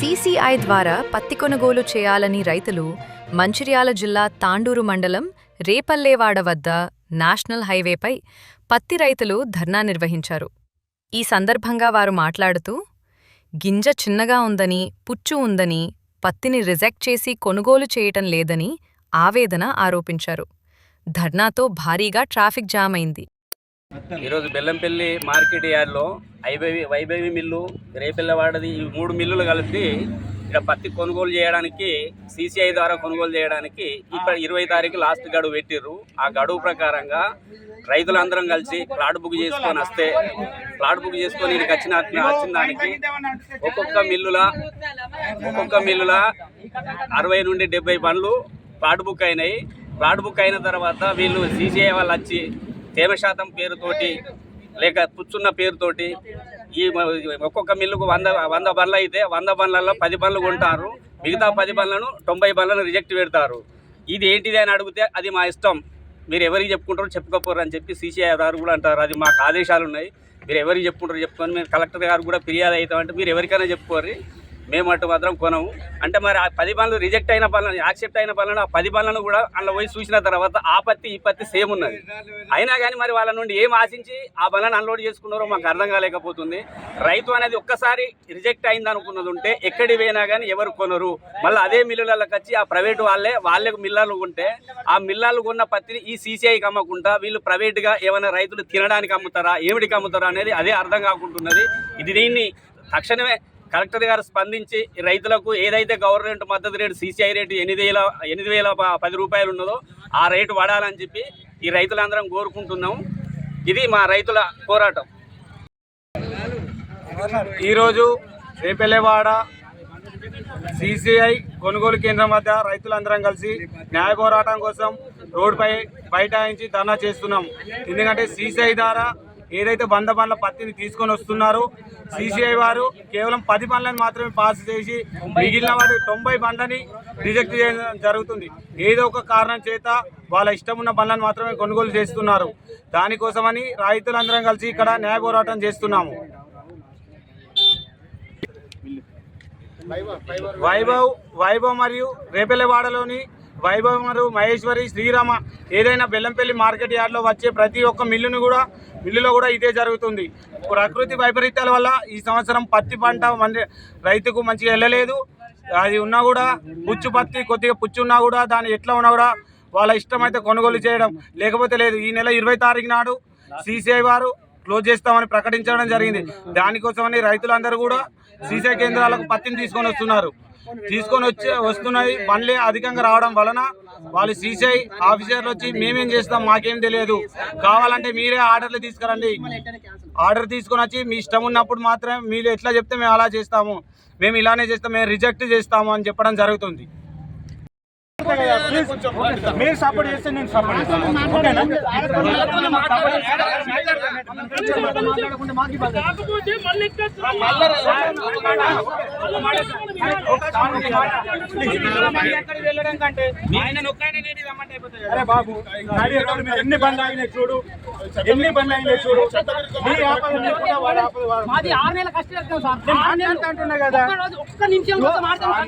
CCI ద్వారా పత్తి కొనుగోలు చేయాలని రైతులు మంచిర్యాల జిల్లా తాండూరు మండలం రేపల్లేవాడ వద్ద నేషనల్ హైవేపై పత్తి రైతులు ధర్నా నిర్వహించారు. ఈ సందర్భంగా వారు మాట్లాడుతూ, గింజ చిన్నగా ఉందని, పుచ్చు ఉందని, పత్తిని రిజెక్ట్ చేసి కొనుగోలు చేయటం లేదని ఆవేదన ఆరోపించారు. ధర్నాతో భారీగా ట్రాఫిక్ జామ్ అయింది. ఈరోజు బెల్లంపల్లి మార్కెట్ యార్డ్లో వైభవి మిల్లు, రేపల్లెవాడది ఈ 3 మిల్లులు కలిపి ఇక్కడ పత్తి కొనుగోలు చేయడానికి సీసీఐ ద్వారా కొనుగోలు చేయడానికి ఇక్కడ 20 తారీఖు లాస్ట్ గడువు పెట్టిర్రు. ఆ గడువు ప్రకారంగా రైతులందరం కలిసి ప్లాట్ బుక్ చేసుకొని వస్తే ప్లాట్ బుక్ చేసుకొని ఇక్కడికి వచ్చిన దానికి ఒక్కొక్క మిల్లుల 60 నుండి 70 బండ్లు ప్లాట్ బుక్ అయినాయి. ప్లాట్ బుక్ అయిన తర్వాత వీళ్ళు సీసీఐ వాళ్ళు వచ్చి తేమ శాతం పేరుతోటి లేక పుచ్చున్న పేరుతోటి ఈ ఒక్కొక్క మిల్లుకు 100 బండ్లు అయితే 100 బండ్లలో 10 బండ్లు కొంటారు. మిగతా 10 బండ్లను 90 బండ్లను రిజెక్ట్ పెడతారు. ఇది ఏంటిది అని అడిగితే అది మా ఇష్టం, మీరు ఎవరికి చెప్పుకుంటారో చెప్పుకోపోరు అని చెప్పి సీసీఐ గారు కూడా అంటారు. అది మాకు ఆదేశాలు ఉన్నాయి, మీరు ఎవరికి చెప్పుకుంటారో చెప్పుకొని మేము కలెక్టర్ గారు కూడా ఫిర్యాదు అవుతామంటే మీరు ఎవరికైనా చెప్పుకోరు, మేము అటు మాత్రం కొనము అంటే మరి ఆ 10 బండ్లు రిజెక్ట్ అయిన బండ్లను యాక్సెప్ట్ అయిన బండ్లను ఆ 10 బండ్లను కూడా అందులో పోయి చూసిన తర్వాత ఆ పత్తి ఈ పత్తి సేమ్ ఉన్నది. అయినా కానీ మరి వాళ్ళ నుండి ఏం ఆశించి ఆ బండ్లను అన్లోడ్ చేసుకున్నారో మాకు అర్థం కాలేకపోతుంది. రైతు అనేది ఒక్కసారి రిజెక్ట్ అయింది అనుకున్నది ఉంటే ఎక్కడి పోయినా కానీ ఎవరు కొనరు. మళ్ళీ అదే మిల్లులకు వచ్చి ఆ ప్రైవేటు వాళ్ళకు మిల్లాలు ఉంటే ఆ మిల్లాలు కొన్న పత్తిని ఈ సీసీఐకి అమ్మకుండా వీళ్ళు ప్రైవేట్గా ఏమైనా రైతులు తినడానికి అమ్ముతారా, ఏమిటికి అమ్ముతారా అనేది అదే అర్థం కాకుంటున్నది. దీన్ని తక్షణమే కలెక్టర్ గారు స్పందించి రైతులకు ఏదైతే గవర్నమెంట్ మద్దతు రేటు సీసీఐ రేటు 8,010 రూపాయలు ఉన్నదో ఆ రేటు వాడాలని చెప్పి ఈ రైతులందరం కోరుకుంటున్నాము. ఇది మా రైతుల పోరాటం. ఈరోజు రేపల్లెవాడ సీసీఐ కొనుగోలు కేంద్రం వద్ద రైతులందరం కలిసి న్యాయ పోరాటం కోసం రోడ్డుపై బైఠాయించి ధర్నా చేస్తున్నాం. ఎందుకంటే సీసీఐ ద్వారా ఏదైతే 100 బండ్ల పత్తిని తీసుకొని వస్తున్నారో సీసీఐ వారు కేవలం 10 బండ్లను మాత్రమే పాస్ చేసి మిగిలిన వారి 90 బండ్లని రిజెక్ట్ చేయడం జరుగుతుంది. ఏదో ఒక కారణం చేత వాళ్ళ ఇష్టం ఉన్న బండ్లను మాత్రమే కొనుగోలు చేస్తున్నారు. దానికోసమని రైతులందరం కలిసి ఇక్కడ న్యాయ పోరాటం చేస్తున్నాము. వైభవ్ మరియు రేపల్లెవాడలోని వైభవ్ మరియు మహేశ్వరి, శ్రీరామ ఏదైనా బెల్లంపల్లి మార్కెట్ యార్డ్లో వచ్చే ప్రతి ఒక్క మిల్లులో కూడా ఇదే జరుగుతుంది. ప్రకృతి వైపరీత్యాల వల్ల ఈ సంవత్సరం పత్తి పంట రైతుకు మంచిగా వెళ్ళలేదు. అది ఉన్నా కూడా పత్తి కొద్దిగా పుచ్చు ఉన్నా కూడా దాన్ని ఎట్లా ఉన్నా కూడా వాళ్ళ ఇష్టమైతే కొనుగోలు చేయడం, లేకపోతే లేదు. ఈ నెల 20 తారీఖు నాడు సీసీఐ వారు క్లోజ్ చేస్తామని ప్రకటించడం జరిగింది. దానికోసమని రైతులందరూ కూడా సీసీఐ కేంద్రాలకు పత్తిని తీసుకొని వస్తున్నాయి. బండ్లే అధికంగా రావడం వలన వాళ్ళు సీసీఐ ఆఫీసర్లు వచ్చి మేమేం చేస్తాం, మాకేం తెలియదు, కావాలంటే మీరే ఆర్డర్లు తీసుకురండి, ఆర్డర్ తీసుకొని వచ్చి మీ ఇష్టం ఉన్నప్పుడు మాత్రమే మీరు ఎట్లా చెప్తే మేము అలా చేస్తాము, మేము ఇలానే చేస్తాం, మేము రిజెక్ట్ చేస్తాము అని చెప్పడం జరుగుతుంది. మీరు సపోర్ట్ చేస్తే నేను సపోర్ట్ చేస్తాను. ఓకేనా? అరే బాబు, ఎన్ని బండ్లు అయినాయి చూడు, మాది 6 నెలల కష్టం సార్. అంటున్నా కదా, ఒక్క నిమిషం మాట్లాడు.